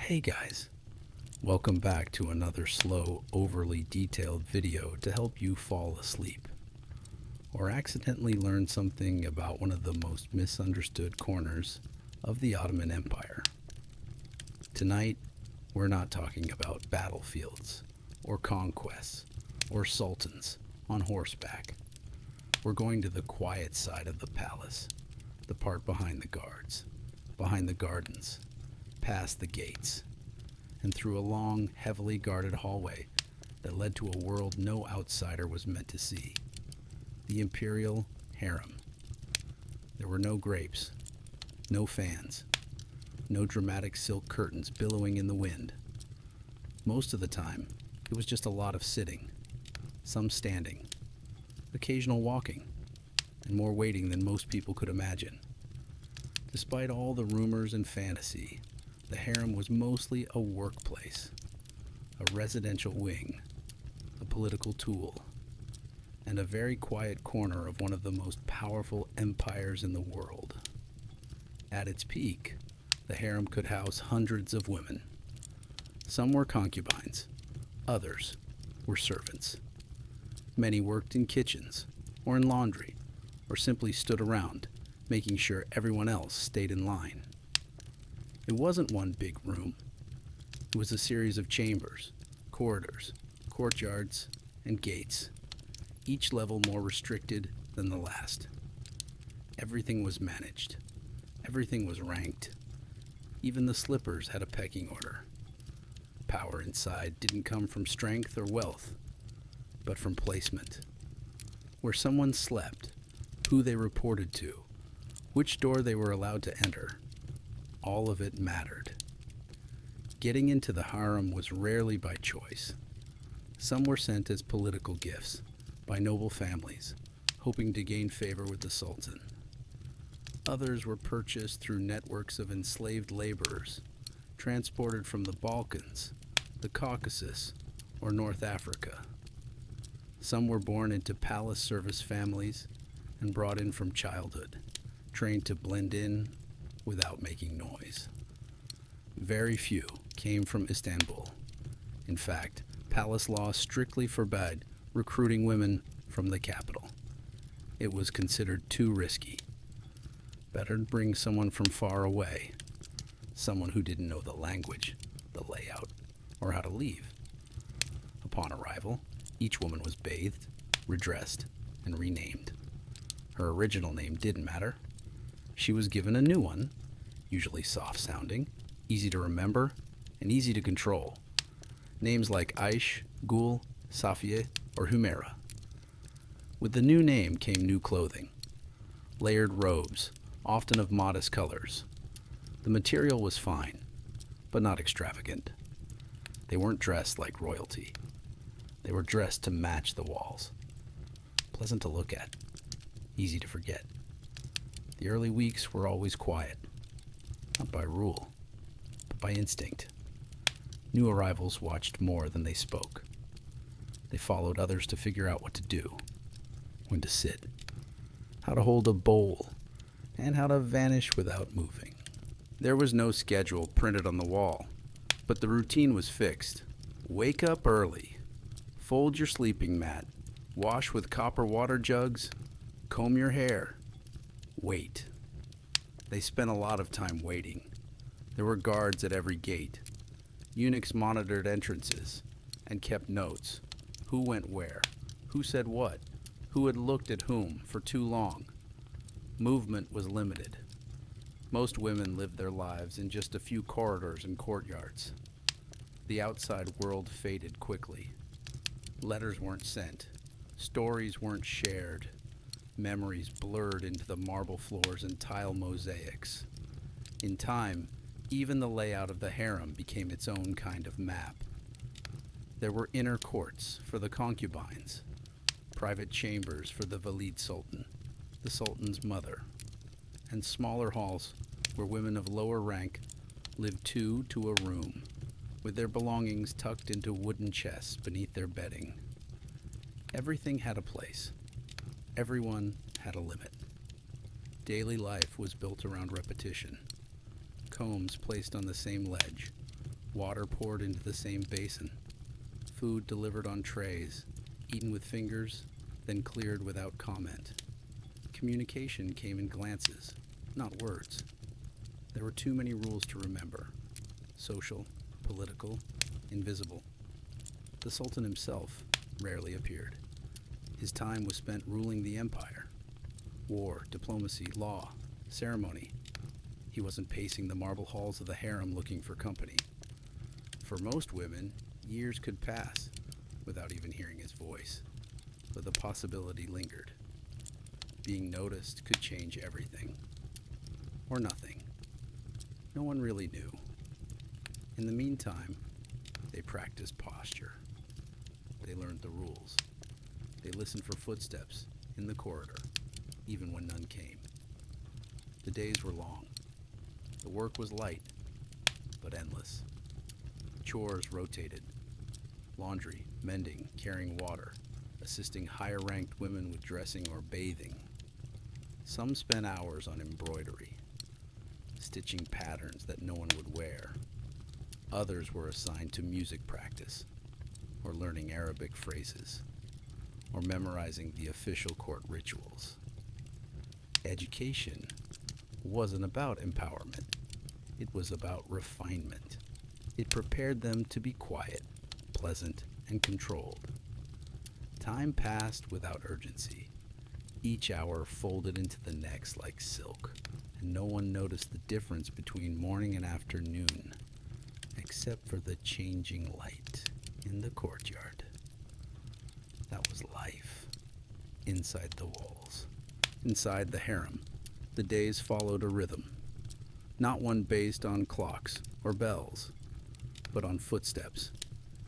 Hey guys, welcome back to another slow, overly detailed video to help you fall asleep or accidentally learn something about one of the most misunderstood corners of the Ottoman Empire. Tonight, we're not talking about battlefields or conquests or sultans on horseback. We're going to the quiet side of the palace, the part behind the guards, behind the gardens, past the gates, and through a long, heavily guarded hallway that led to a world no outsider was meant to see. The Imperial Harem. There were no grapes, no fans, no dramatic silk curtains billowing in the wind. Most of the time, it was just a lot of sitting, some standing, occasional walking, and more waiting than most people could imagine. Despite all the rumors and fantasy, the harem was mostly a workplace, a residential wing, a political tool, and a very quiet corner of one of the most powerful empires in the world. At its peak, the harem could house hundreds of women. Some were concubines, others were servants. Many worked in kitchens, or in laundry, or simply stood around, making sure everyone else stayed in line. It wasn't one big room. It was a series of chambers, corridors, courtyards, and gates, each level more restricted than the last. Everything was managed. Everything was ranked. Even the slippers had a pecking order. Power inside didn't come from strength or wealth, but from placement. Where someone slept, who they reported to, which door they were allowed to enter, all of it mattered. Getting into the harem was rarely by choice. Some were sent as political gifts by noble families, hoping to gain favor with the sultan. Others were purchased through networks of enslaved laborers, transported from the Balkans, the Caucasus, or North Africa. Some were born into palace service families and brought in from childhood, trained to blend in without making noise. Very few came from Istanbul. In fact, palace law strictly forbade recruiting women from the capital. It was considered too risky. Better to bring someone from far away, someone who didn't know the language, the layout, or how to leave. Upon arrival, each woman was bathed, redressed, and renamed. Her original name didn't matter. She was given a new one, usually soft-sounding, easy to remember, and easy to control. Names like Aish, Gul, Safiye, or Humaira. With the new name came new clothing, layered robes, often of modest colors. The material was fine, but not extravagant. They weren't dressed like royalty. They were dressed to match the walls. Pleasant to look at, easy to forget. The early weeks were always quiet, not by rule, but by instinct. New arrivals watched more than they spoke. They followed others to figure out what to do, when to sit, how to hold a bowl, and how to vanish without moving. There was no schedule printed on the wall, but the routine was fixed. Wake up early, fold your sleeping mat, wash with copper water jugs, comb your hair, wait. They spent a lot of time waiting. There were guards at every gate. Eunuchs monitored entrances and kept notes. Who went where? Who said what? Who had looked at whom for too long? Movement was limited. Most women lived their lives in just a few corridors and courtyards. The outside world faded quickly. Letters weren't sent. Stories weren't shared. Memories blurred into the marble floors and tile mosaics. In time, even the layout of the harem became its own kind of map. There were inner courts for the concubines, private chambers for the Valid Sultan, the Sultan's mother, and smaller halls where women of lower rank lived two to a room, with their belongings tucked into wooden chests beneath their bedding. Everything had a place. Everyone had a limit. Daily life was built around repetition. Combs placed on the same ledge, water poured into the same basin, food delivered on trays, eaten with fingers, then cleared without comment. Communication came in glances, not words. There were too many rules to remember: social, political, invisible. The Sultan himself rarely appeared. His time was spent ruling the empire. War, diplomacy, law, ceremony. He wasn't pacing the marble halls of the harem looking for company. For most women, years could pass without even hearing his voice, but the possibility lingered. Being noticed could change everything. Or nothing. No one really knew. In the meantime, they practiced posture. They learned the rules. They listened for footsteps in the corridor, even when none came. The days were long. The work was light, but endless. Chores rotated. Laundry, mending, carrying water, assisting higher-ranked women with dressing or bathing. Some spent hours on embroidery, stitching patterns that no one would wear. Others were assigned to music practice, or learning Arabic phrases, or memorizing the official court rituals. Education wasn't about empowerment. It was about refinement. It prepared them to be quiet, pleasant, and controlled. Time passed without urgency. Each hour folded into the next like silk, and no one noticed the difference between morning and afternoon, except for the changing light in the courtyard. That was life, inside the walls. Inside the harem, the days followed a rhythm, not one based on clocks or bells, but on footsteps,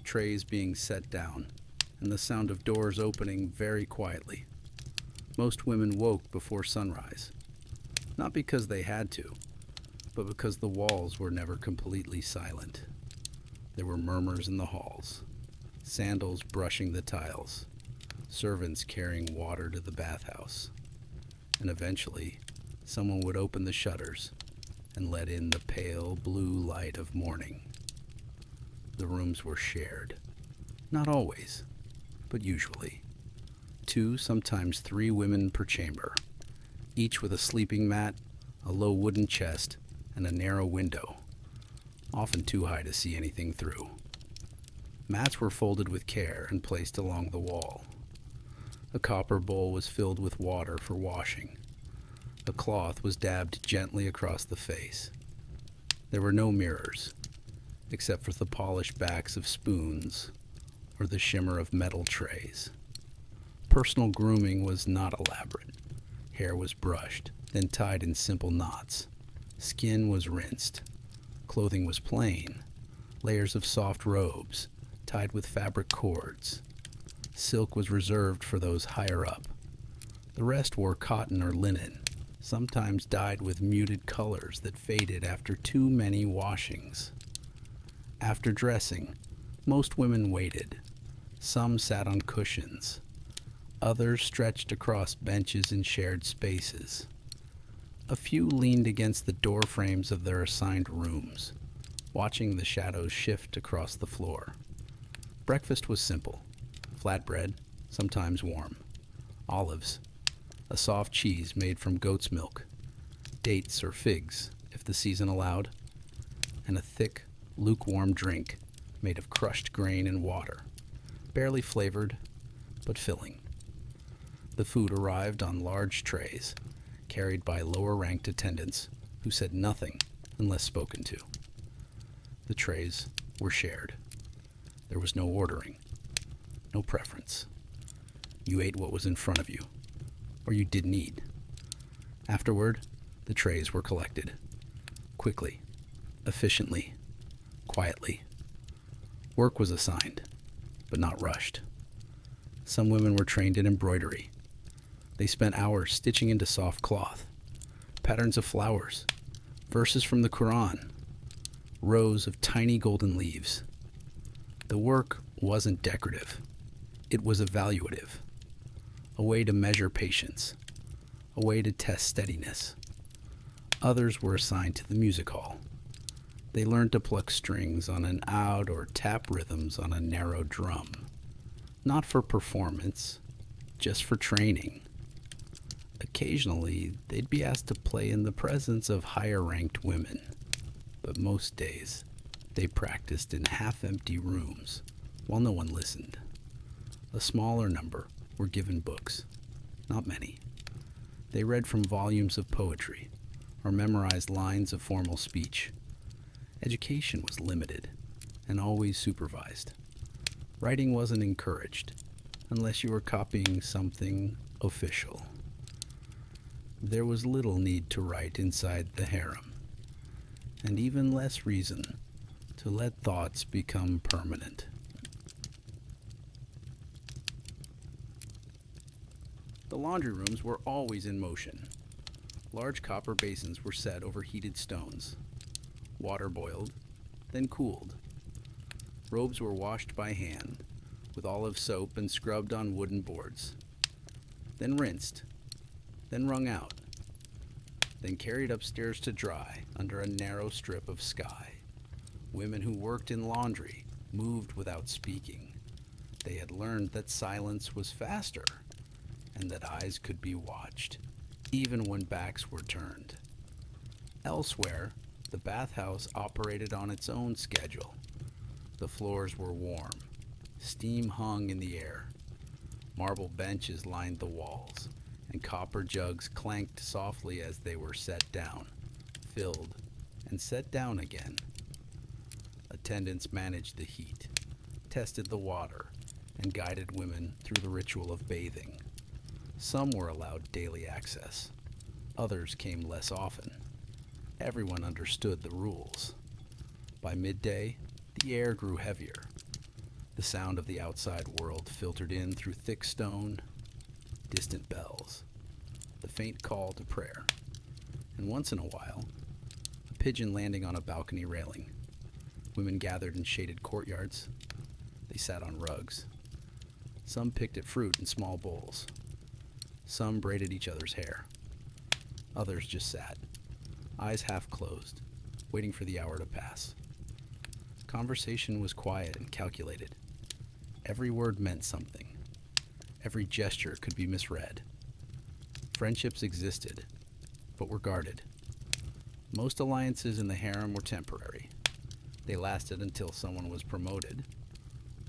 trays being set down, and the sound of doors opening very quietly. Most women woke before sunrise, not because they had to, but because the walls were never completely silent. There were murmurs in the halls, sandals brushing the tiles, servants carrying water to the bathhouse, and eventually someone would open the shutters and let in the pale blue light of morning. The rooms were shared, not always, but usually. 2, sometimes 3 women per chamber, each with a sleeping mat, a low wooden chest, and a narrow window, often too high to see anything through. Mats were folded with care and placed along the wall. A copper bowl was filled with water for washing. A cloth was dabbed gently across the face. There were no mirrors, except for the polished backs of spoons or the shimmer of metal trays. Personal grooming was not elaborate. Hair was brushed, then tied in simple knots. Skin was rinsed. Clothing was plain. Layers of soft robes, tied with fabric cords. Silk was reserved for those higher up. The rest wore cotton or linen, sometimes dyed with muted colors that faded after too many washings. After dressing, most women waited. Some sat on cushions. Others stretched across benches in shared spaces. A few leaned against the door frames of their assigned rooms, watching the shadows shift across the floor. Breakfast was simple: flatbread, sometimes warm, olives, a soft cheese made from goat's milk, dates or figs, if the season allowed, and a thick, lukewarm drink made of crushed grain and water, barely flavored, but filling. The food arrived on large trays, carried by lower-ranked attendants who said nothing unless spoken to. The trays were shared. There was no ordering, no preference. You ate what was in front of you, or you didn't eat. Afterward, the trays were collected. Quickly, efficiently, quietly. Work was assigned, but not rushed. Some women were trained in embroidery. They spent hours stitching into soft cloth, patterns of flowers, verses from the Quran, rows of tiny golden leaves. The work wasn't decorative. It was evaluative, a way to measure patience, a way to test steadiness. Others were assigned to the music hall. They learned to pluck strings on an oud or tap rhythms on a narrow drum, not for performance, just for training. Occasionally, they'd be asked to play in the presence of higher-ranked women, but most days, they practiced in half-empty rooms while no one listened. A smaller number were given books, not many. They read from volumes of poetry or memorized lines of formal speech. Education was limited and always supervised. Writing wasn't encouraged unless you were copying something official. There was little need to write inside the harem, and even less reason to let thoughts become permanent. The laundry rooms were always in motion. Large copper basins were set over heated stones. Water boiled, then cooled. Robes were washed by hand, with olive soap and scrubbed on wooden boards. Then rinsed, then wrung out, then carried upstairs to dry under a narrow strip of sky. Women who worked in laundry moved without speaking. They had learned that silence was faster, and that eyes could be watched, even when backs were turned. Elsewhere, the bathhouse operated on its own schedule. The floors were warm. Steam hung in the air. Marble benches lined the walls, and copper jugs clanked softly as they were set down, filled, and set down again. Attendants managed the heat, tested the water, and guided women through the ritual of bathing. Some were allowed daily access. Others came less often. Everyone understood the rules. By midday, the air grew heavier. The sound of the outside world filtered in through thick stone, distant bells, the faint call to prayer, and once in a while, a pigeon landing on a balcony railing. Women gathered in shaded courtyards. They sat on rugs. Some picked at fruit in small bowls. Some braided each other's hair. Others just sat, eyes half closed, waiting for the hour to pass. Conversation was quiet and calculated. Every word meant something. Every gesture could be misread. Friendships existed, but were guarded. Most alliances in the harem were temporary. They lasted until someone was promoted,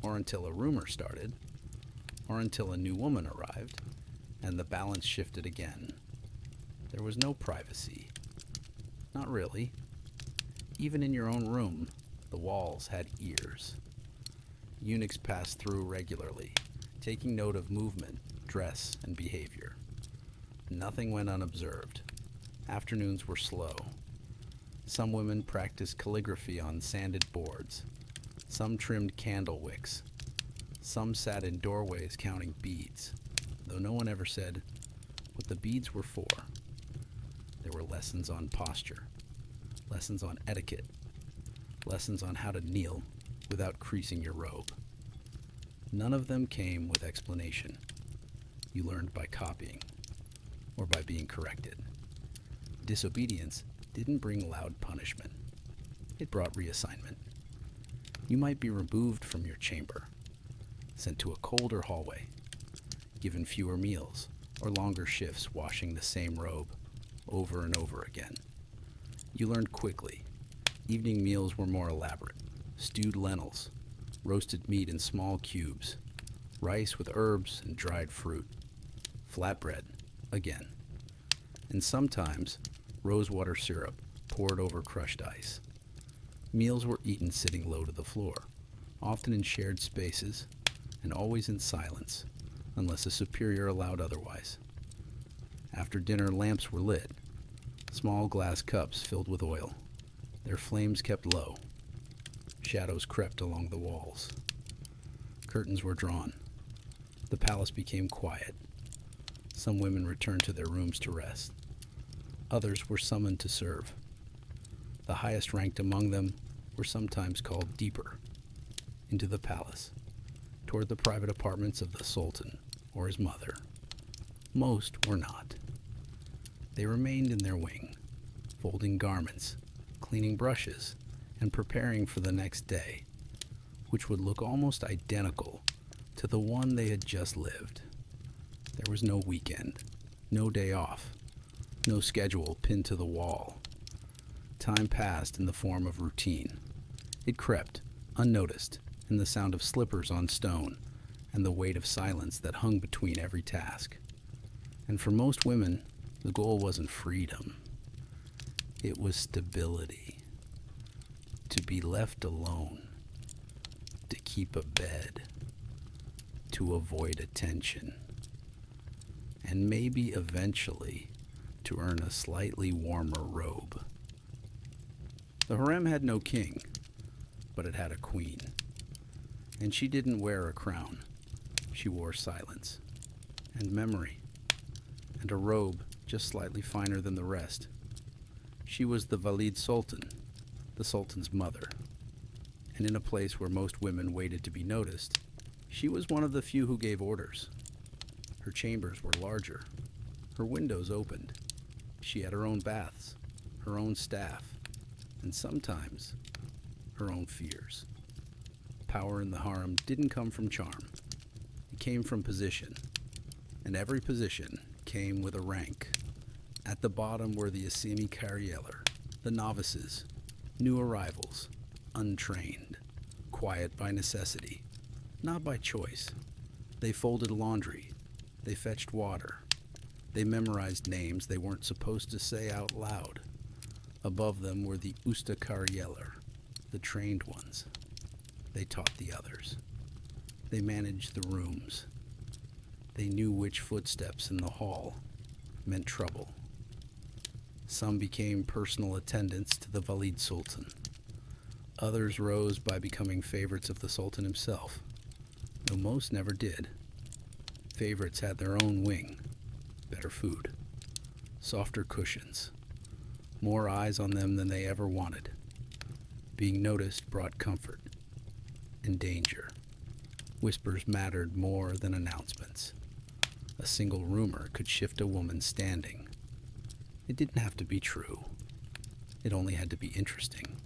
or until a rumor started, or until a new woman arrived, and the balance shifted again. There was no privacy. Not really. Even in your own room, the walls had ears. Eunuchs passed through regularly, taking note of movement, dress, and behavior. Nothing went unobserved. Afternoons were slow. Some women practiced calligraphy on sanded boards. Some trimmed candle wicks. Some sat in doorways counting beads, though no one ever said what the beads were for. There were lessons on posture, lessons on etiquette, lessons on how to kneel without creasing your robe. None of them came with explanation. You learned by copying, or by being corrected. Disobedience didn't bring loud punishment. It brought reassignment. You might be removed from your chamber, sent to a colder hallway, given fewer meals or longer shifts washing the same robe over and over again. You learned quickly. Evening meals were more elaborate. Stewed lentils, roasted meat in small cubes, rice with herbs and dried fruit, flatbread, again, and sometimes rosewater syrup poured over crushed ice. Meals were eaten sitting low to the floor, often in shared spaces, and always in silence, unless a superior allowed otherwise. After dinner, lamps were lit, small glass cups filled with oil. Their flames kept low. Shadows crept along the walls. Curtains were drawn. The palace became quiet. Some women returned to their rooms to rest. Others were summoned to serve. The highest ranked among them were sometimes called deeper, into the palace, toward the private apartments of the sultan or his mother. Most were not. They remained in their wing, folding garments, cleaning brushes, and preparing for the next day, which would look almost identical to the one they had just lived. There was no weekend, no day off, no schedule pinned to the wall. Time passed in the form of routine. It crept, unnoticed, in the sound of slippers on stone and the weight of silence that hung between every task. And for most women, the goal wasn't freedom. It was stability. To be left alone. To keep a bed. To avoid attention. And maybe eventually to earn a slightly warmer robe. The harem had no king, but it had a queen. And she didn't wear a crown. She wore silence and memory and a robe just slightly finer than the rest. She was the Valid Sultan, the Sultan's mother. And in a place where most women waited to be noticed, she was one of the few who gave orders. Her chambers were larger. Her windows opened. She had her own baths, her own staff, and sometimes her own fears. Power in the harem didn't come from charm. It came from position, and every position came with a rank. At the bottom were the Asimi Karyeler, the novices, new arrivals, untrained, quiet by necessity, not by choice. They folded laundry, they fetched water, they memorized names they weren't supposed to say out loud. Above them were the Usta Karyeler, the trained ones. They taught the others. They managed the rooms. They knew which footsteps in the hall meant trouble. Some became personal attendants to the Valid Sultan. Others rose by becoming favorites of the Sultan himself, though most never did. Favorites had their own wing, better food, softer cushions, more eyes on them than they ever wanted. Being noticed brought comfort and danger. Whispers mattered more than announcements. A single rumor could shift a woman's standing. It didn't have to be true. It only had to be interesting.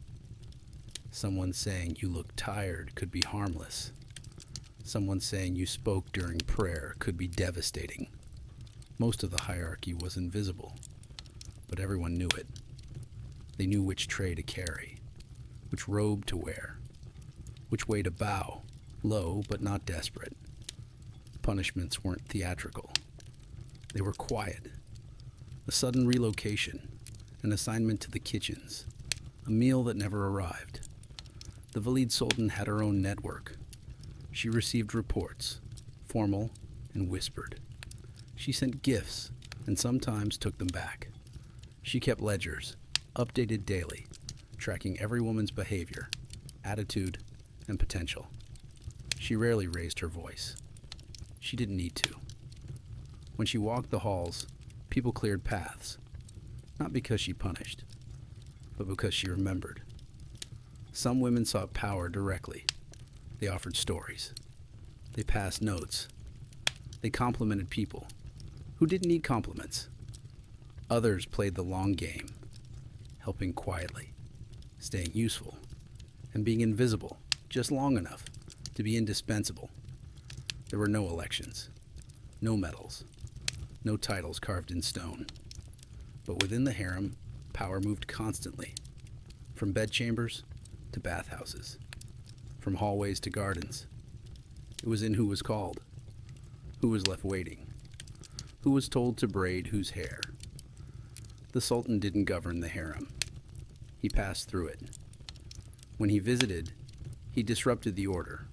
Someone saying you look tired could be harmless. Someone saying you spoke during prayer could be devastating. Most of the hierarchy was invisible, but everyone knew it. They knew which tray to carry, which robe to wear, which way to bow, low but not desperate. Punishments weren't theatrical. They were quiet. A sudden relocation, an assignment to the kitchens, a meal that never arrived. The Valid Sultan had her own network. She received reports, formal and whispered. She sent gifts and sometimes took them back. She kept ledgers, updated daily, tracking every woman's behavior, attitude, and potential. She rarely raised her voice. She didn't need to. When she walked the halls, people cleared paths, not because she punished, but because she remembered. Some women sought power directly. They offered stories. They passed notes. They complimented people who didn't need compliments. Others played the long game, helping quietly, staying useful, and being invisible just long enough to be indispensable. There were no elections, no medals, no titles carved in stone. But within the harem, power moved constantly, from bedchambers to bathhouses, from hallways to gardens. It was in who was called, who was left waiting, who was told to braid whose hair. The Sultan didn't govern the harem. He passed through it. When he visited, he disrupted the order.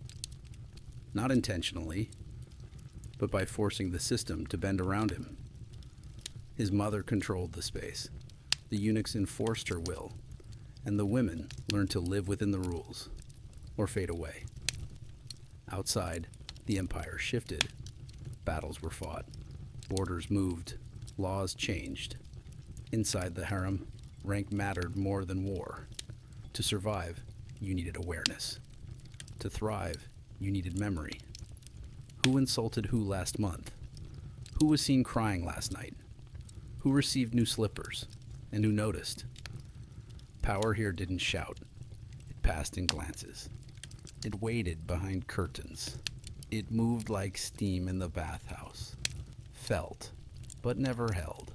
Not intentionally, but by forcing the system to bend around him. His mother controlled the space. The eunuchs enforced her will, and the women learned to live within the rules, or fade away. Outside, the empire shifted. Battles were fought. Borders moved. Laws changed. Inside the harem, rank mattered more than war. To survive, you needed awareness. To thrive, you needed memory. Who insulted who last month? Who was seen crying last night? Who received new slippers? And who noticed? Power here didn't shout. passed in glances. It waited behind curtains. It moved like steam in the bathhouse. Felt, but never held.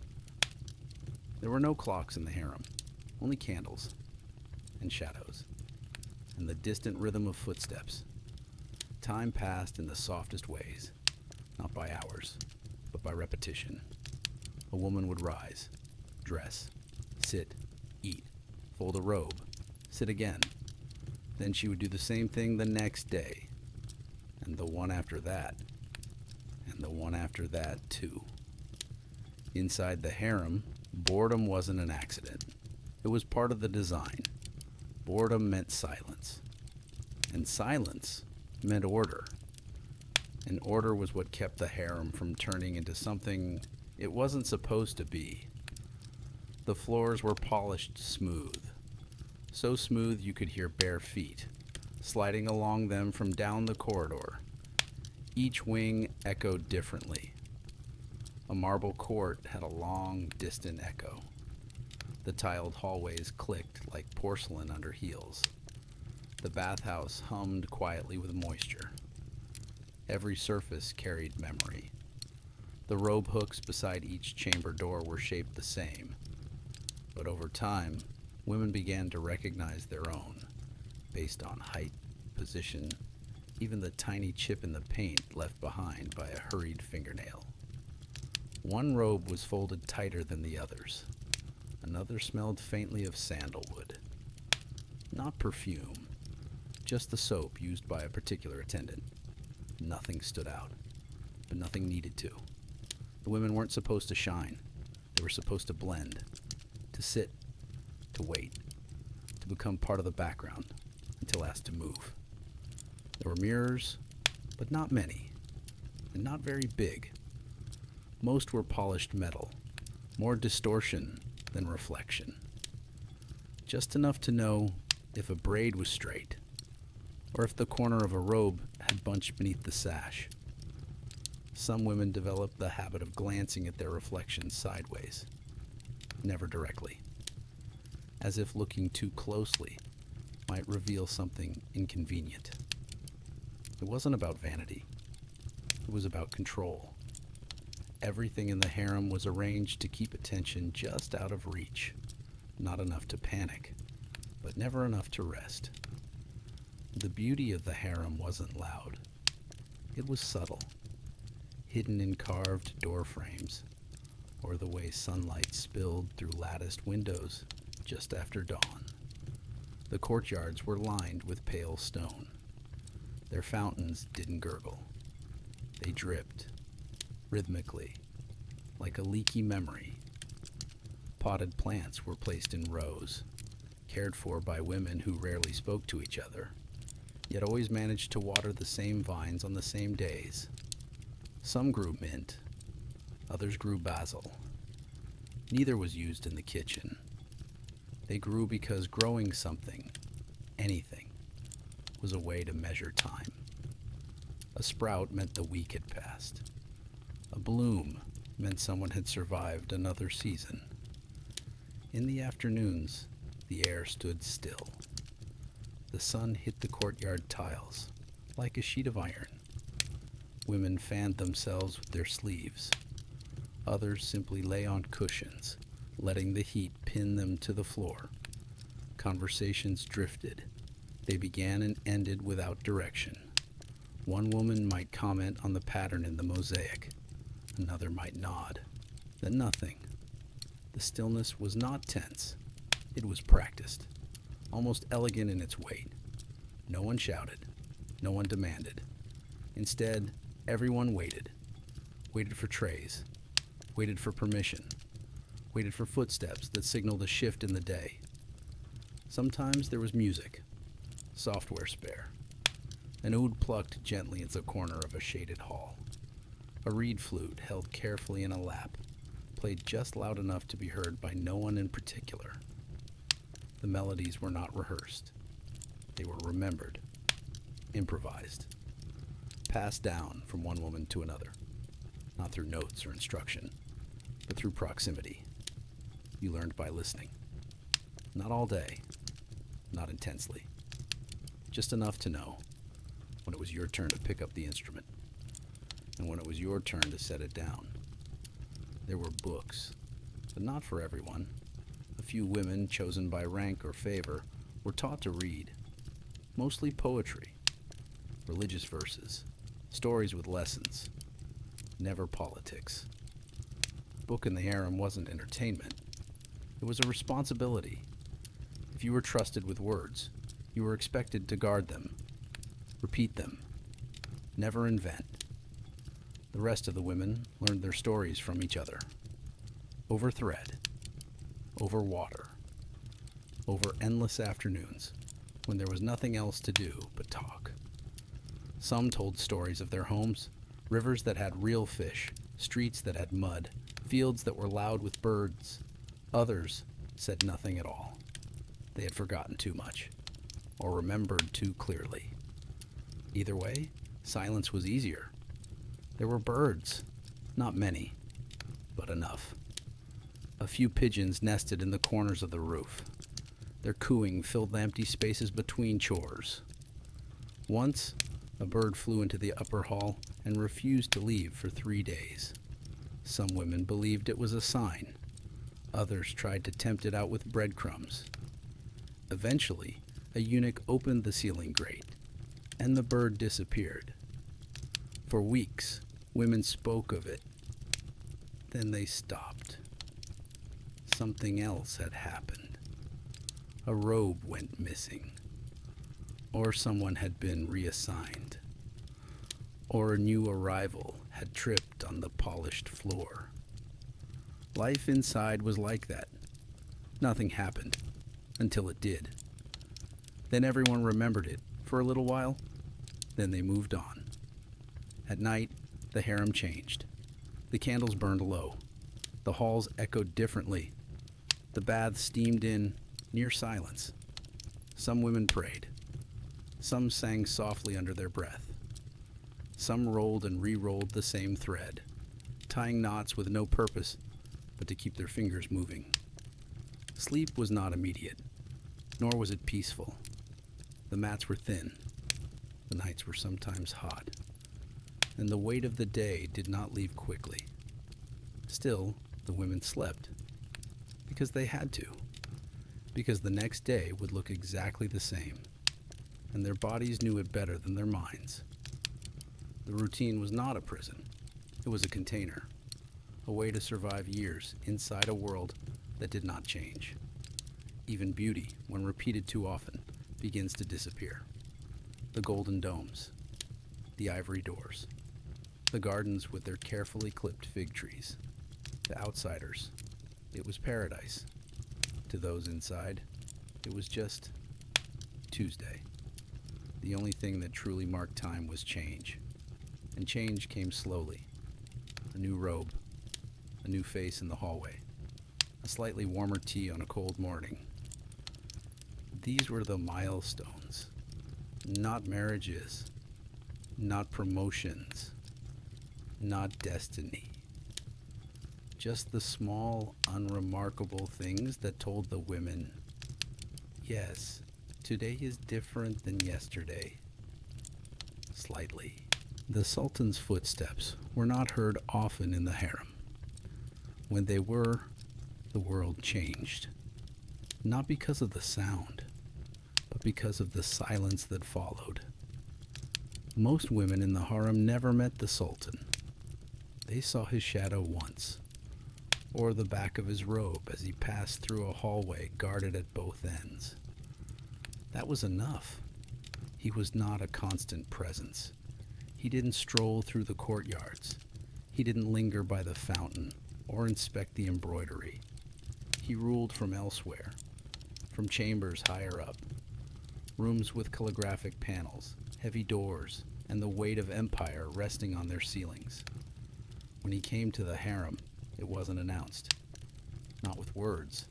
There were no clocks in the harem, only candles and shadows, and the distant rhythm of footsteps. Time passed in the softest ways, not by hours, but by repetition. A woman would rise, dress, sit, eat, fold a robe, sit again. Then she would do the same thing the next day, and the one after that, and the one after that too. Inside the harem, boredom wasn't an accident. It was part of the design. Boredom meant silence, and silence meant order. And order was what kept the harem from turning into something it wasn't supposed to be. The floors were polished smooth, so smooth you could hear bare feet sliding along them from down the corridor. Each wing echoed differently. A marble court had a long, distant echo. The tiled hallways clicked like porcelain under heels. The bathhouse hummed quietly with moisture. Every surface carried memory. The robe hooks beside each chamber door were shaped the same. But over time, women began to recognize their own, based on height, position, even the tiny chip in the paint left behind by a hurried fingernail. One robe was folded tighter than the others. Another smelled faintly of sandalwood. Not perfume, just the soap used by a particular attendant. Nothing stood out, but nothing needed to. The women weren't supposed to shine. They were supposed to blend, to sit, to wait, to become part of the background until asked to move. There were mirrors, but not many, and not very big. Most were polished metal, more distortion than reflection. Just enough to know if a braid was straight, or if the corner of a robe had bunched beneath the sash. Some women developed the habit of glancing at their reflections sideways, never directly, as if looking too closely might reveal something inconvenient. It wasn't about vanity. It was about control. Everything in the harem was arranged to keep attention just out of reach, not enough to panic, but never enough to rest. The beauty of the harem wasn't loud. It was subtle, hidden in carved door frames, or the way sunlight spilled through latticed windows just after dawn. The courtyards were lined with pale stone. Their fountains didn't gurgle. They dripped, rhythmically, like a leaky memory. Potted plants were placed in rows, cared for by women who rarely spoke to each other, yet always managed to water the same vines on the same days. Some grew mint, others grew basil. Neither was used in the kitchen. They grew because growing something, anything, was a way to measure time. A sprout meant the week had passed. A bloom meant someone had survived another season. In the afternoons, the air stood still. The sun hit the courtyard tiles like a sheet of iron. Women fanned themselves with their sleeves. Others simply lay on cushions, letting the heat pin them to the floor. Conversations drifted. They began and ended without direction. One woman might comment on the pattern in the mosaic. Another might nod. Then nothing. The stillness was not tense. It was practiced, almost elegant in its weight. No one shouted. No one demanded. Instead, everyone waited. Waited for trays. Waited for permission. Waited for footsteps that signaled a shift in the day. Sometimes there was music. Software spare. An oud plucked gently into the corner of a shaded hall. A reed flute held carefully in a lap, played just loud enough to be heard by no one in particular. The melodies were not rehearsed. They were remembered, improvised, passed down from one woman to another, not through notes or instruction, but through proximity. You learned by listening. Not all day, not intensely, just enough to know when it was your turn to pick up the instrument and when it was your turn to set it down. There were books, but not for everyone. A few women, chosen by rank or favor, were taught to read, mostly poetry, religious verses, stories with lessons, never politics. Book in the harem wasn't entertainment. It was a responsibility. If you were trusted with words, you were expected to guard them, repeat them, never invent. The rest of the women learned their stories from each other, over thread, over water, over endless afternoons when there was nothing else to do but talk. Some told stories of their homes, rivers that had real fish, streets that had mud, fields that were loud with birds. Others said nothing at all. They had forgotten too much, or remembered too clearly. Either way, silence was easier. There were birds, not many, but enough. A few pigeons nested in the corners of the roof. Their cooing filled the empty spaces between chores. Once, a bird flew into the upper hall and refused to leave for 3 days. Some women believed it was a sign. Others tried to tempt it out with breadcrumbs. Eventually, a eunuch opened the ceiling grate, and the bird disappeared. For weeks, women spoke of it. Then they stopped. Something else had happened. A robe went missing. Or someone had been reassigned. Or a new arrival had tripped on the polished floor. Life inside was like that. Nothing happened, until it did. Then everyone remembered it for a little while. Then they moved on. At night, the harem changed. The candles burned low. The halls echoed differently. The baths steamed in near silence. Some women prayed. Some sang softly under their breath. Some rolled and re-rolled the same thread, tying knots with no purpose but to keep their fingers moving. Sleep was not immediate, nor was it peaceful. The mats were thin. The nights were sometimes hot, and the weight of the day did not leave quickly. Still, the women slept, because they had to, because the next day would look exactly the same, and their bodies knew it better than their minds. The routine was not a prison. It was a container, a way to survive years inside a world that did not change. Even beauty, when repeated too often, begins to disappear. The golden domes, the ivory doors, the gardens with their carefully clipped fig trees. To outsiders, it was paradise. To those inside, it was just Tuesday. The only thing that truly marked time was change. And change came slowly. A new robe, a new face in the hallway, a slightly warmer tea on a cold morning. These were the milestones, not marriages, not promotions, not destiny. Just the small, unremarkable things that told the women, yes, today is different than yesterday. Slightly. The Sultan's footsteps were not heard often in the harem. When they were, the world changed. Not because of the sound, but because of the silence that followed. Most women in the harem never met the Sultan. They saw his shadow once, or the back of his robe as he passed through a hallway guarded at both ends. That was enough. He was not a constant presence. He didn't stroll through the courtyards. He didn't linger by the fountain or inspect the embroidery. He ruled from elsewhere, from chambers higher up, rooms with calligraphic panels, heavy doors, and the weight of empire resting on their ceilings. When he came to the harem, it wasn't announced, not with words,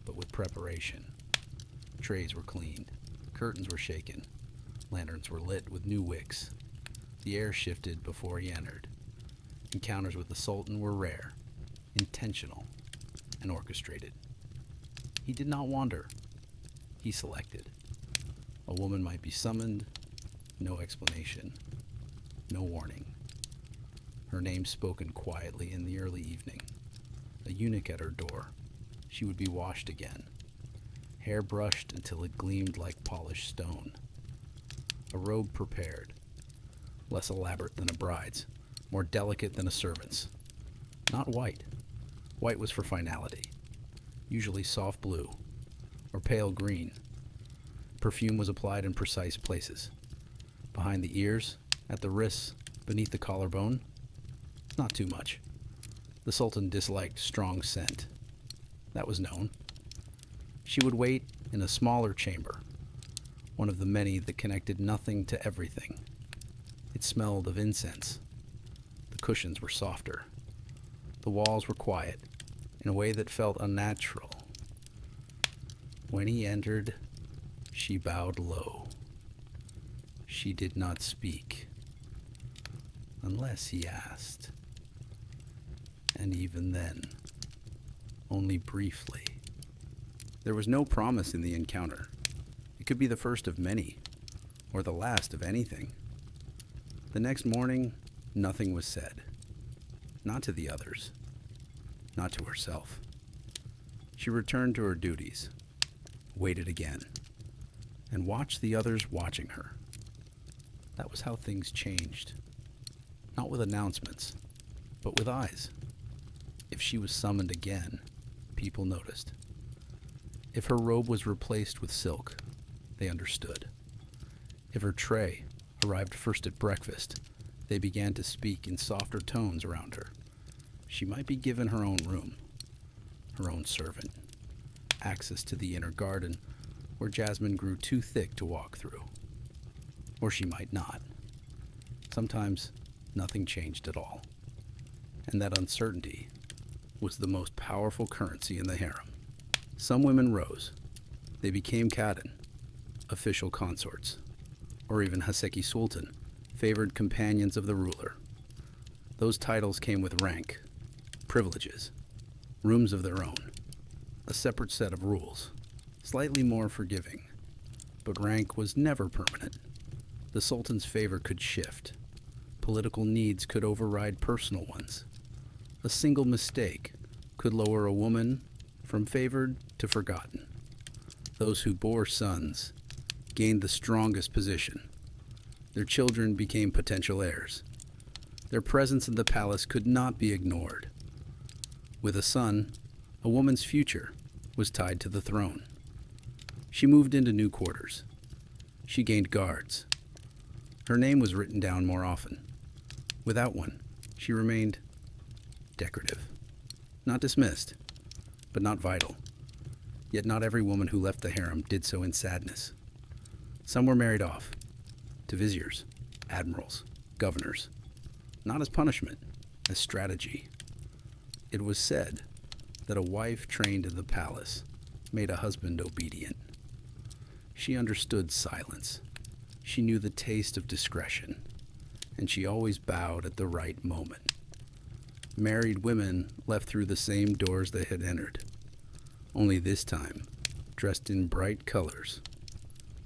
but with preparation. Trays were cleaned, curtains were shaken, lanterns were lit with new wicks. The air shifted before he entered. Encounters with the Sultan were rare, intentional, and orchestrated. He did not wander. He selected. A woman might be summoned, no explanation, no warning. Her name spoken quietly in the early evening. A eunuch at her door. She would be washed again. Hair brushed until it gleamed like polished stone. A robe prepared. Less elaborate than a bride's. More delicate than a servant's. Not white. White was for finality. Usually soft blue. Or pale green. Perfume was applied in precise places. Behind the ears, at the wrists, beneath the collarbone. Not too much. The Sultan disliked strong scent. That was known. She would wait in a smaller chamber, one of the many that connected nothing to everything. It smelled of incense. The cushions were softer. The walls were quiet, in a way that felt unnatural. When he entered, she bowed low. She did not speak, unless he asked. And even then, only briefly. There was no promise in the encounter. It could be the first of many, or the last of anything. The next morning, nothing was said. Not to the others. Not to herself. She returned to her duties, waited again, and watched the others watching her. That was how things changed. Not with announcements, but with eyes. If she was summoned again, people noticed. If her robe was replaced with silk, they understood. If her tray arrived first at breakfast, they began to speak in softer tones around her. She might be given her own room, her own servant, access to the inner garden where jasmine grew too thick to walk through. Or she might not. Sometimes nothing changed at all. And that uncertainty was the most powerful currency in the harem. Some women rose. They became Kadin, official consorts, or even Haseki Sultan, favored companions of the ruler. Those titles came with rank, privileges, rooms of their own, a separate set of rules, slightly more forgiving. But rank was never permanent. The Sultan's favor could shift. Political needs could override personal ones. A single mistake could lower a woman from favored to forgotten. Those who bore sons gained the strongest position. Their children became potential heirs. Their presence in the palace could not be ignored. With a son, a woman's future was tied to the throne. She moved into new quarters. She gained guards. Her name was written down more often. Without one, she remained decorative. Not dismissed, but not vital. Yet not every woman who left the harem did so in sadness. Some were married off, to viziers, admirals, governors, not as punishment, as strategy. It was said that a wife trained in the palace made a husband obedient. She understood silence. She knew the taste of discretion, and she always bowed at the right moment. Married women left through the same doors they had entered, only this time dressed in bright colors,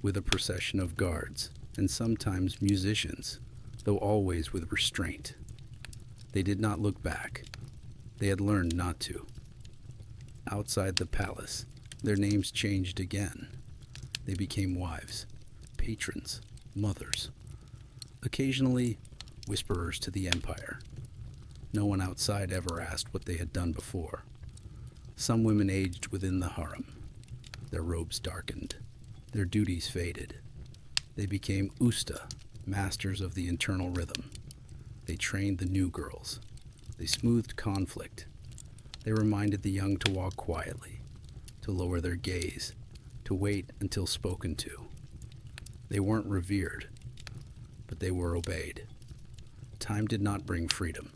with a procession of guards and sometimes musicians, though always with restraint. They did not look back. They had learned not to. Outside the palace, their names changed again. They became wives, patrons, mothers, occasionally whisperers to the empire. No one outside ever asked what they had done before. Some women aged within the harem. Their robes darkened. Their duties faded. They became usta, masters of the internal rhythm. They trained the new girls. They smoothed conflict. They reminded the young to walk quietly, to lower their gaze, to wait until spoken to. They weren't revered, but they were obeyed. Time did not bring freedom,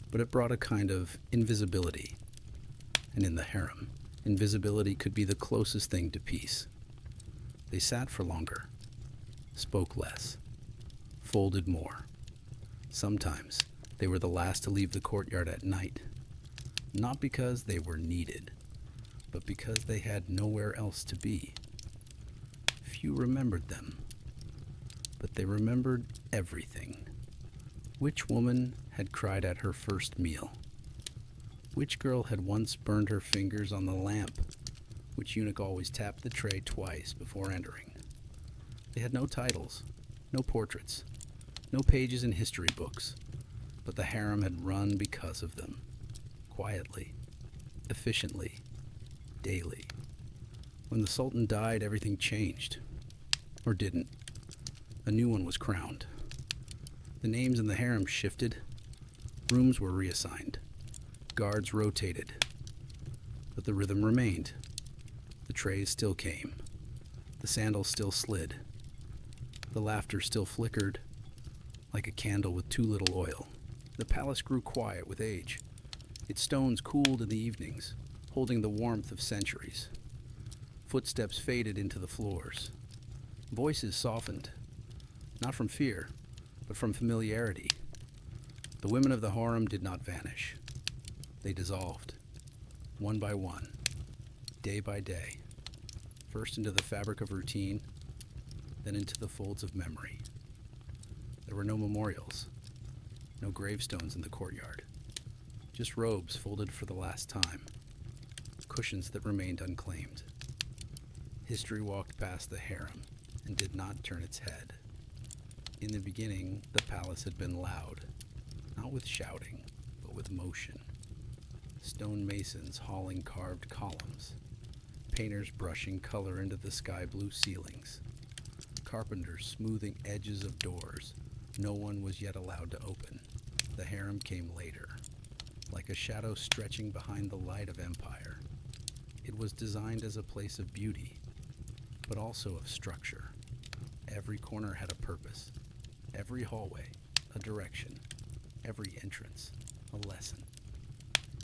but it brought a kind of invisibility. And in the harem, invisibility could be the closest thing to peace. They sat for longer, spoke less, folded more. Sometimes they were the last to leave the courtyard at night, not because they were needed, but because they had nowhere else to be. few remembered them, but they remembered everything. Which woman had cried at her first meal? Which girl had once burned her fingers on the lamp? Which eunuch always tapped the tray twice before entering? They had no titles, no portraits, no pages in history books, but the harem had run because of them, quietly, efficiently, daily. When the Sultan died, everything changed. Or didn't. A new one was crowned. The names in the harem shifted. Rooms were reassigned. Guards rotated. But the rhythm remained. The trays still came. The sandals still slid. The laughter still flickered, like a candle with too little oil. The palace grew quiet with age. Its stones cooled in the evenings, holding the warmth of centuries. Footsteps faded into the floors. Voices softened, not from fear, but from familiarity. The women of the harem did not vanish. They dissolved, one by one, day by day, first into the fabric of routine, then into the folds of memory. There were no memorials, no gravestones in the courtyard, just robes folded for the last time, cushions that remained unclaimed. History walked past the harem and did not turn its head. In the beginning, the palace had been loud, not with shouting, but with motion. Stone masons hauling carved columns, painters brushing color into the sky blue ceilings, carpenters smoothing edges of doors no one was yet allowed to open. The harem came later, like a shadow stretching behind the light of empire. It was designed as a place of beauty, but also of structure. Every corner had a purpose, every hallway a direction, every entrance a lesson.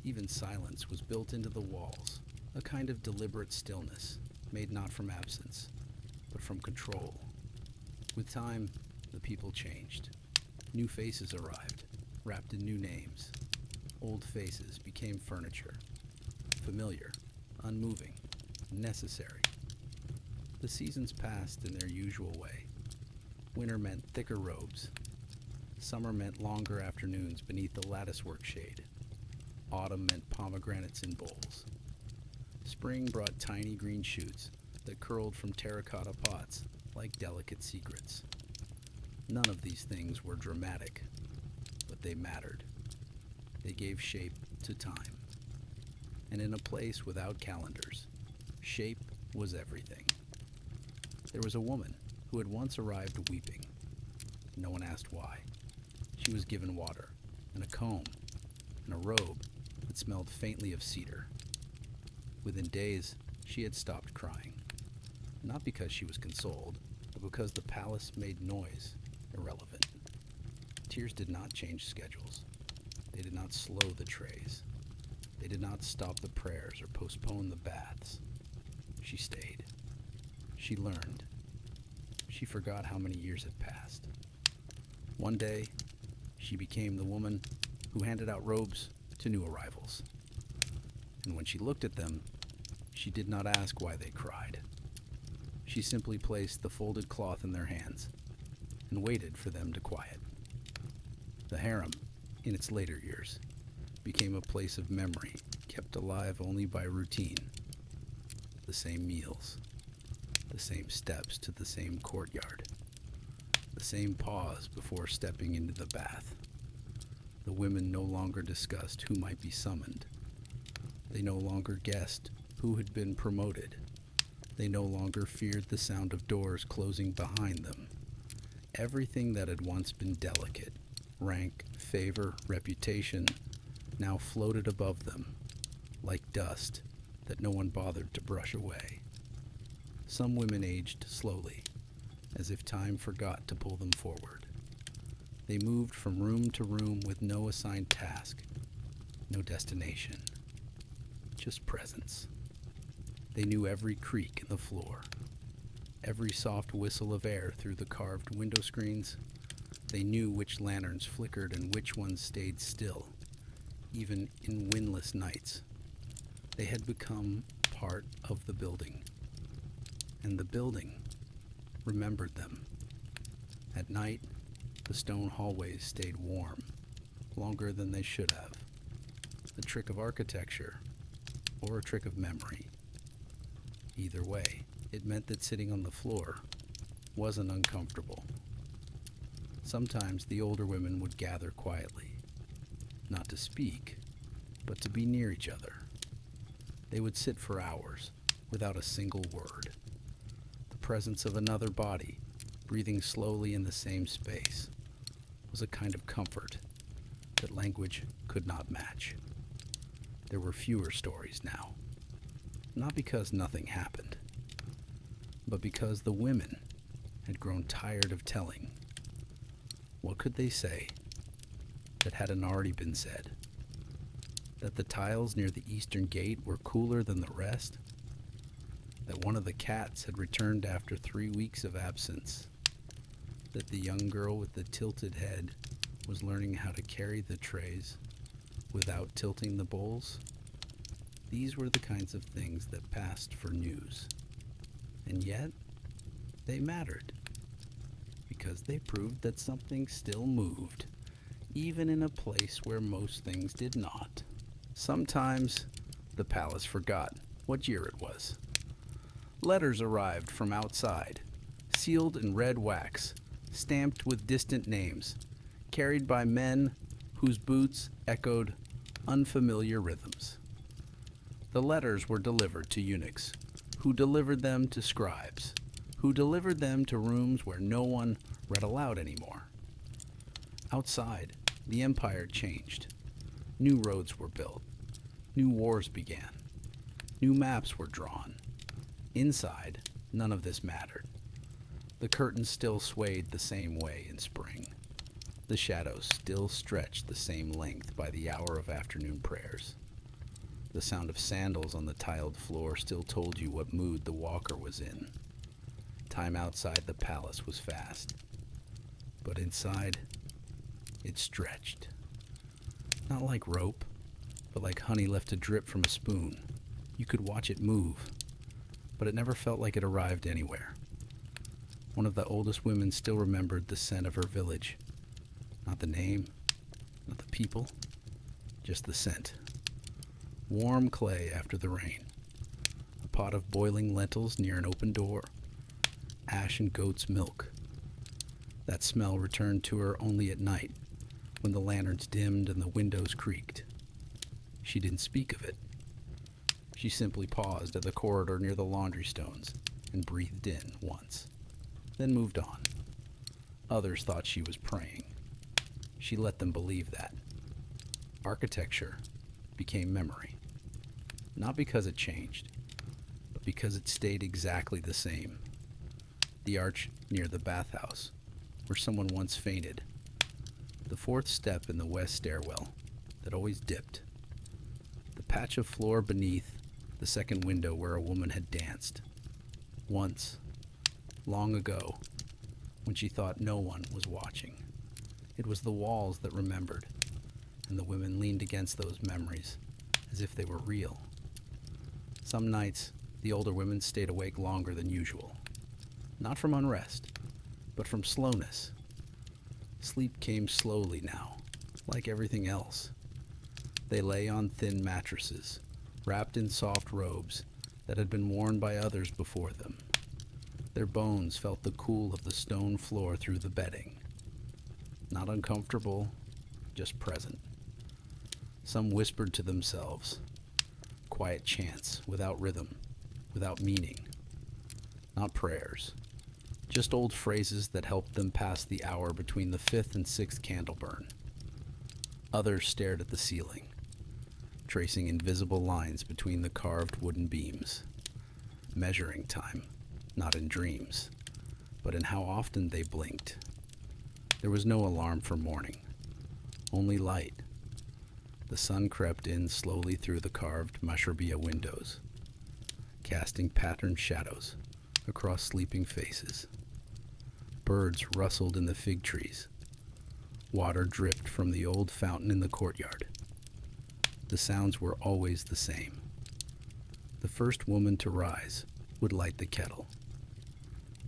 Even silence was built into the walls, a kind of deliberate stillness, made not from absence, but from control. With time, the people changed. New faces arrived, wrapped in new names. Old faces became furniture, familiar, unmoving, necessary. The seasons passed in their usual way. Winter meant thicker robes. Summer meant longer afternoons beneath the latticework shade. Autumn meant pomegranates in bowls. Spring brought tiny green shoots that curled from terracotta pots like delicate secrets. None of these things were dramatic, but they mattered. They gave shape to time. And in a place without calendars, shape was everything. There was a woman who had once arrived weeping. No one asked why. She was given water, and a comb, and a robe that smelled faintly of cedar. Within days, she had stopped crying. Not because she was consoled, but because the palace made noise irrelevant. Tears did not change schedules. They did not slow the trays. They did not stop the prayers or postpone the baths. She stayed. She learned. She forgot how many years had passed. One day, she became the woman who handed out robes to new arrivals. And when she looked at them, she did not ask why they cried. She simply placed the folded cloth in their hands and waited for them to quiet. The harem, in its later years, became a place of memory kept alive only by routine. The same meals, the same steps to the same courtyard, the same pause before stepping into the bath. The women no longer discussed who might be summoned. They no longer guessed who had been promoted. They no longer feared the sound of doors closing behind them. Everything that had once been delicate, rank, favor, reputation, now floated above them, like dust that no one bothered to brush away. Some women aged slowly, as if time forgot to pull them forward. They moved from room to room with no assigned task, no destination, just presence. They knew every creak in the floor, every soft whistle of air through the carved window screens. They knew which lanterns flickered and which ones stayed still, even in windless nights. They had become part of the building. And the building remembered them. At night, the stone hallways stayed warm, longer than they should have. A trick of architecture, or a trick of memory. Either way, it meant that sitting on the floor wasn't uncomfortable. Sometimes the older women would gather quietly, not to speak, but to be near each other. They would sit for hours without a single word. The presence of another body, breathing slowly in the same space, was a kind of comfort that language could not match. There were fewer stories now, not because nothing happened, but because the women had grown tired of telling. What could they say that hadn't already been said? That the tiles near the eastern gate were cooler than the rest? That one of the cats had returned after 3 weeks of absence? That the young girl with the tilted head was learning how to carry the trays without tilting the bowls? These were the kinds of things that passed for news. And yet, they mattered, because they proved that something still moved, even in a place where most things did not. Sometimes the palace forgot what year it was. Letters arrived from outside, sealed in red wax, stamped with distant names, carried by men whose boots echoed unfamiliar rhythms. The letters were delivered to eunuchs, who delivered them to scribes, who delivered them to rooms where no one read aloud anymore. Outside, the empire changed. New roads were built. New wars began. New maps were drawn. Inside, none of this mattered. The curtains still swayed the same way in spring. The shadows still stretched the same length by the hour of afternoon prayers. The sound of sandals on the tiled floor still told you what mood the walker was in. Time outside the palace was fast. But inside, it stretched. Not like rope, but like honey left to drip from a spoon. You could watch it move, but it never felt like it arrived anywhere. One of the oldest women still remembered the scent of her village. Not the name, not the people, just the scent. Warm clay after the rain. A pot of boiling lentils near an open door. Ash and goat's milk. That smell returned to her only at night, when the lanterns dimmed and the windows creaked. She didn't speak of it. She simply paused at the corridor near the laundry stones and breathed in once, then moved on. Others thought she was praying. She let them believe that. Architecture became memory. Not because it changed, but because it stayed exactly the same. The arch near the bathhouse, where someone once fainted. The fourth step in the west stairwell that always dipped. The patch of floor beneath the second window where a woman had danced. Once, long ago, when she thought no one was watching. It was the walls that remembered, and the women leaned against those memories as if they were real. Some nights, the older women stayed awake longer than usual. Not from unrest, but from slowness. Sleep came slowly now, like everything else. They lay on thin mattresses, wrapped in soft robes that had been worn by others before them. Their bones felt the cool of the stone floor through the bedding. Not uncomfortable, just present. Some whispered to themselves, quiet chants without rhythm, without meaning. Not prayers, just old phrases that helped them pass the hour between the fifth and sixth candle burn. Others stared at the ceiling, tracing invisible lines between the carved wooden beams, measuring time, not in dreams, but in how often they blinked. There was no alarm for morning, only light. The sun crept in slowly through the carved mashrabiyah windows, casting patterned shadows across sleeping faces. Birds rustled in the fig trees. Water dripped from the old fountain in the courtyard. The sounds were always the same. The first woman to rise would light the kettle.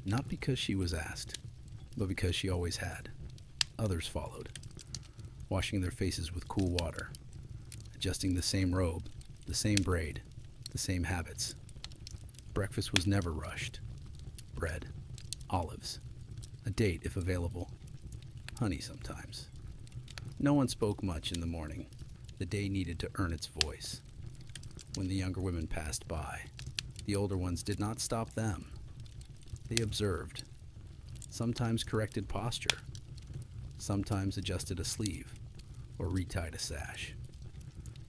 Not because she was asked, but because she always had. Others followed, washing their faces with cool water, adjusting the same robe, the same braid, the same habits. Breakfast was never rushed. Bread, olives, a date if available, honey sometimes. No one spoke much in the morning. The day needed to earn its voice. When the younger women passed by, the older ones did not stop them. They observed, sometimes corrected posture, sometimes adjusted a sleeve or retied a sash.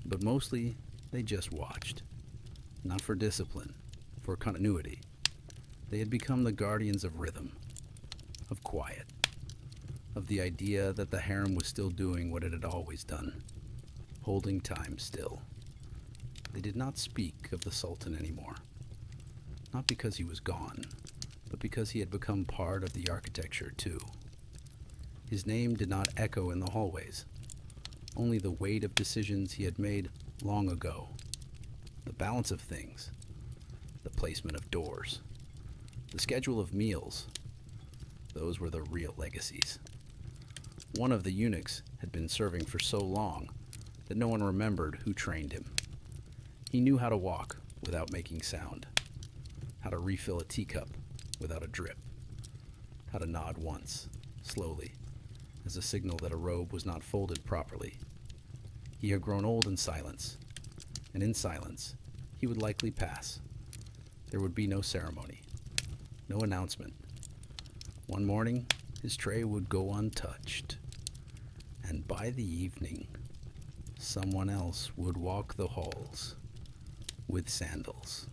But mostly, they just watched. Not for discipline, for continuity. They had become the guardians of rhythm, of quiet, of the idea that the harem was still doing what it had always done, holding time still. They did not speak of the Sultan anymore, not because he was gone, but because he had become part of the architecture too. His name did not echo in the hallways, only the weight of decisions he had made long ago, the balance of things, the placement of doors, the schedule of meals. Those were the real legacies. One of the eunuchs had been serving for so long that no one remembered who trained him. He knew how to walk without making sound, how to refill a teacup without a drip, how to nod once, slowly, as a signal that a robe was not folded properly. He had grown old in silence, and in silence, he would likely pass. There would be no ceremony, no announcement. One morning, his tray would go untouched, and by the evening, someone else would walk the halls with sandals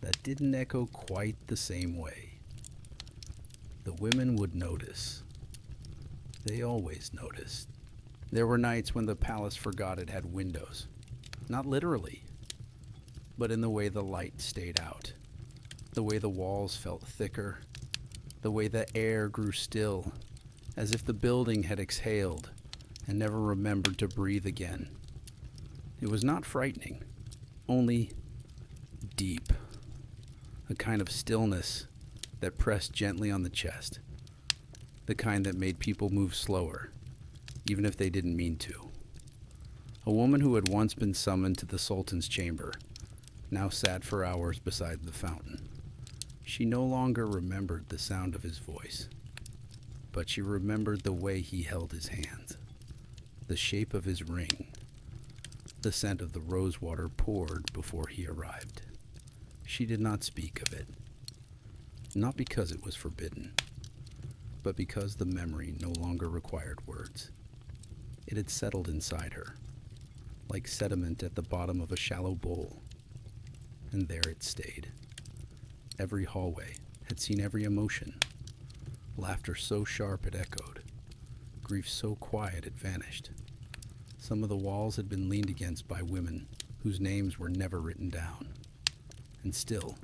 that didn't echo quite the same way. The women would notice. They always noticed. There were nights when the palace forgot it had windows. Not literally, but in the way the light stayed out, the way the walls felt thicker, the way the air grew still, as if the building had exhaled and never remembered to breathe again. It was not frightening, only deep, a kind of stillness that pressed gently on the chest, the kind that made people move slower, even if they didn't mean to. A woman who had once been summoned to the Sultan's chamber now sat for hours beside the fountain. She no longer remembered the sound of his voice, but she remembered the way he held his hand, the shape of his ring, the scent of the rose water poured before he arrived. She did not speak of it, not because it was forbidden, but because the memory no longer required words. It had settled inside her, like sediment at the bottom of a shallow bowl, and there it stayed. Every hallway had seen every emotion, laughter so sharp it echoed, grief so quiet it vanished. Some of the walls had been leaned against by women whose names were never written down, and still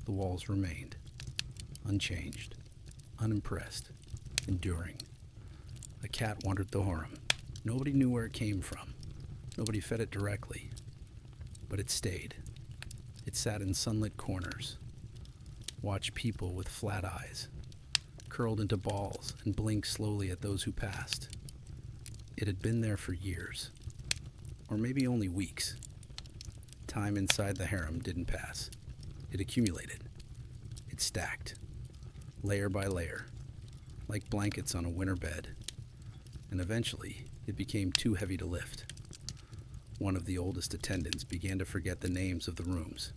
the walls remained, unchanged, unimpressed, enduring. A cat wandered the harem. Nobody knew where it came from. Nobody fed it directly, but it stayed. It sat in sunlit corners, watched people with flat eyes, curled into balls and blinked slowly at those who passed. It had been there for years, or maybe only weeks. Time inside the harem didn't pass. It accumulated. It stacked, layer by layer, like blankets on a winter bed, and eventually it became too heavy to lift. One of the oldest attendants began to forget the names of the rooms.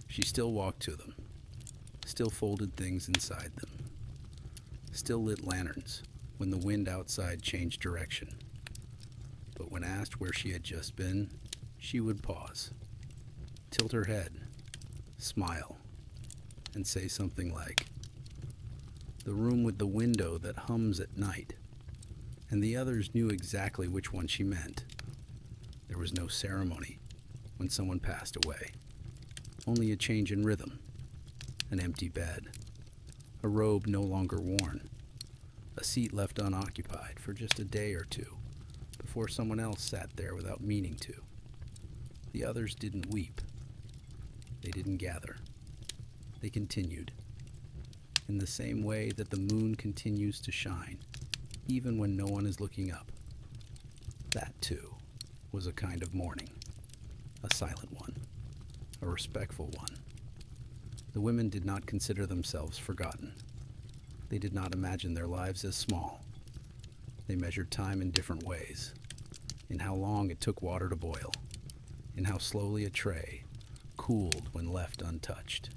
She still walked to them, still folded things inside them, still lit lanterns when the wind outside changed direction. But when asked where she had just been, she would pause, tilt her head, smile, and say something like, "The room with the window that hums at night," and the others knew exactly which one she meant. There was no ceremony when someone passed away, only a change in rhythm, an empty bed, a robe no longer worn, a seat left unoccupied for just a day or two before someone else sat there without meaning to. The others didn't weep. They didn't gather. They continued. in the same way that the moon continues to shine, even when no one is looking up. That, too, was a kind of mourning, a silent one, a respectful one. The women did not consider themselves forgotten. They did not imagine their lives as small. They measured time in different ways, in how long it took water to boil, in how slowly a tray cooled when left untouched,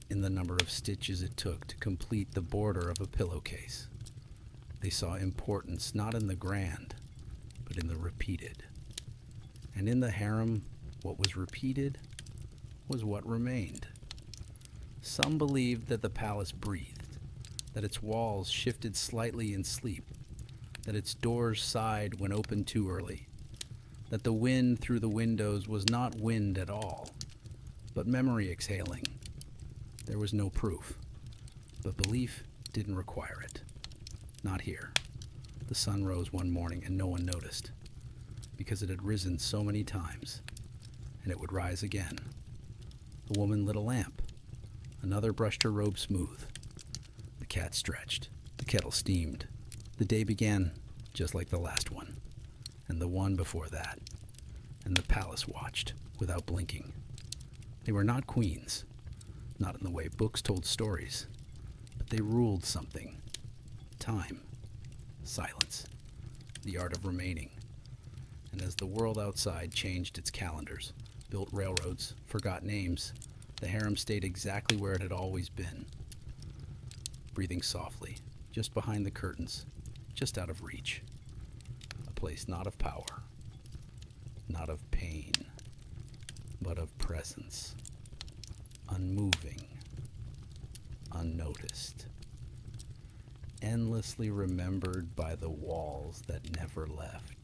in the number of stitches it took to complete the border of a pillowcase. They saw importance not in the grand, but in the repeated. And in the harem, what was repeated was what remained. Some believed that the palace breathed, that its walls shifted slightly in sleep, that its doors sighed when opened too early, that the wind through the windows was not wind at all, but memory exhaling. There was no proof, but belief didn't require it. Not here. The sun rose one morning and no one noticed, because it had risen so many times, and it would rise again. A woman lit a lamp. Another brushed her robe smooth. The cat stretched. The kettle steamed. The day began just like the last one, and the one before that, and the palace watched without blinking. They were not queens, not in the way books told stories, but they ruled something. Time, silence, the art of remaining. And as the world outside changed its calendars, built railroads, forgot names, the harem stayed exactly where it had always been, breathing softly, just behind the curtains, just out of reach. A place not of power, not of pain, but of presence, unmoving, unnoticed, endlessly remembered by the walls that never left.